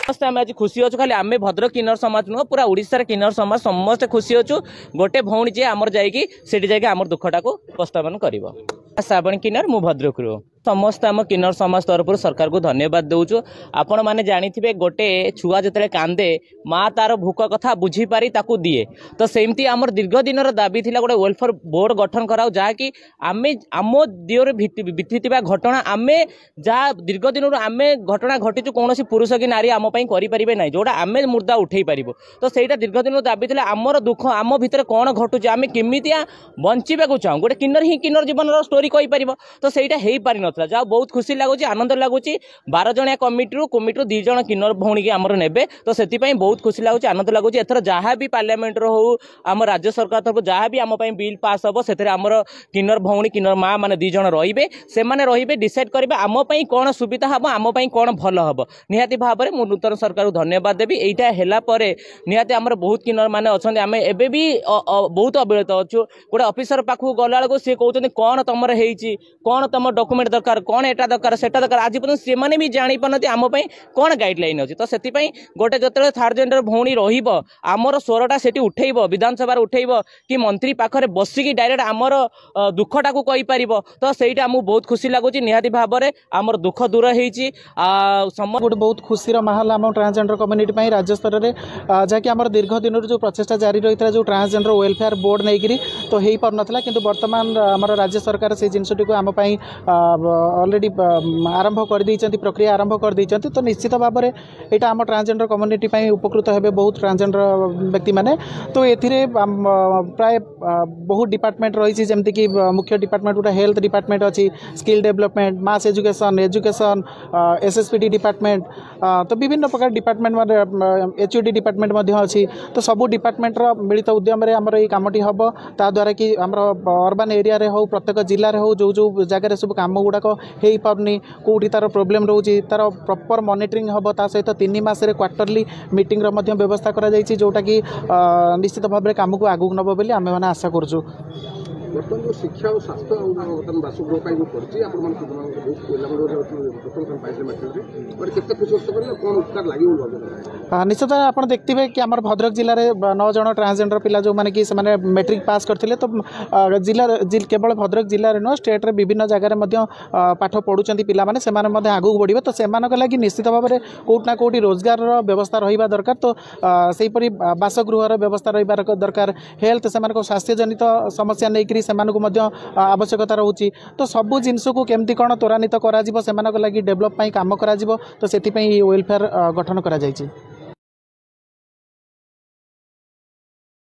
समस्ते आम आज खुशी अच्छु खाली आम भद्रक किन्नर समाज नुह पूरा ओडिशा किन्नर समाज समस्ते खुशी अच्छु गोटे भौणी जे आमर जाइए आम दुखटा को उपस्थापन कर श्रावणी किन्नर मु भद्रक रू समस्त आम किन्नर समाज तरफ सरकार को धन्यवाद दौचु। आपण मैंने जानी गोटे छुआ जो कांदे माँ तार भूक कथा बुझी पारी ताकू दिए तो सेमती आमर दीर्घ दिन दाबी थी गोटे वेलफेयर बोर्ड गठन कराओ जहाँकि आम आम दिवर बीती घटना आम जहाँ दीर्घ दिन आम घटना घटीचु कौन पुरुष कि नारी आम करें ना जोड़ा आम मुर्दा उठे पार तो सहीटा दीर्घ दिन दाबी थे आमर दुख आम भितर कौन घटुचे आम केमितिया बंचा चाहूँ गोटे किन्नर ही किन्नर जीवन स्टोरी कहीपर तो सहीटा हो पारि न जहाँ बहुत खुशी लगुच आनंद लगुच 12 जणिया कमिटी 2 जण किन्नर भौणी की आमर ने तो से बहुत खुशी लगुच आनंद लगुच एथर जहाँ भी पार्लियामेंट हो आम राज्य सरकार तरफ जहाँ भी आम बिल पास हम से आमर किन्नर भौणी किन्नर माँ मैंने 2 जण रे से डिसाइड करेंगे आम कौन सुविधा हम आम कौन भल हम निहाती भाव में मुझे नूतन सरकार को धन्यवाद देवी यहीटा है निहाती आमर बहुत किन्नर मैंने अच्छा आम एबे भी बहुत अविरत अच्छु गोटे ऑफिसर पाखु गला बेलू सी कहते कौन तुम है कौन तुम डॉक्यूमेंट दरकार कौन एटा दरकार सेटा दरकार आज पर्यटन से मैंने भी जानी पारती आम कौन गाइडलाइन अच्छी तो से गोटे जो थर्ड जेंडर भौणी रमर स्वरटा से उठेब विधानसभा उठेब कि मंत्री पाखरे बसिकी डायरेक्ट आमर दुखटा को कहीपर तो सहीटा आमको बहुत खुशी लगुच निहाती भाव में आमर दुख दूर हो गोटे बहुत खुशी माहौल आम ट्रांसजेंडर कम्युनिटी राज्य स्तर में जहाँकि आम दीर्घ दिन जो प्रचेषा जारी रही है जो ट्रांसजेंडर वेलफेयर बोर्ड नहीं तो हो पार नाला कि बर्तमान आम राज्य सरकार से जिनटी को आम ऑलरेडी आरंभ कर प्रक्रिया आरंभ कर तो निश्चित भाव में यहाँ आम ट्रांसजेंडर कम्युनिटी उपकृत हे बहुत ट्रांसजेंडर व्यक्ति माने तो ये प्राय बहुत डिपार्टमेंट रही जमती कि मुख्य डिपार्टमेंट गोटे हेल्थ डिपार्टमेंट अच्छी skill development mass education SSPD department तो विभिन्न प्रकार डिपार्टमेंट माने एचओडी डिपार्टमेंट अच्छी तो सबू डिपार्टमेंट मिलित उद्यम आमर ये कमटी हम ताद्वारा कि आम अर्बान एरिया रे हो प्रत्येक जिले में हो जो जो जगह सब कम गुड़ाक हो पारनी कौटी तार प्रोब्लेम रोचे तार प्रॉपर मॉनिटरिंग हम सहित 3 मास क्वार्टरली मीटिंग व्यवस्था करा जोटा कि निश्चित भाव में कम को आगू नब बोली आम मैंने आशा करूँ। बर्तमान जो शिक्षा और स्वास्थ्य बर्तमान बासगृह जो पड़ी निश्चित आप देखते कि आम भद्रक जिले में 9 जन ट्रांसजेंडर पिला जो मैंने कि मैट्रिक पास करते तो जिला केवल भद्रक जिले में नुह स्टेट विभिन्न जगह पाठ पढ़ुं पिला आगू बढ़े तो से लगी निश्चित भाव में कौटना कौटी रोजगार व्यवस्था रहा दरकार तो सेहीपरि बासगृहर व्यवस्था रहा दरकार हेल्थ से स्वास्थ्य जनित समस्या नहीं आवश्यकता रोचे तो सबू जिनस को केमती कौन त्वरान्वित करा डेभलप काम करा तो से वेलफेयर गठन करा।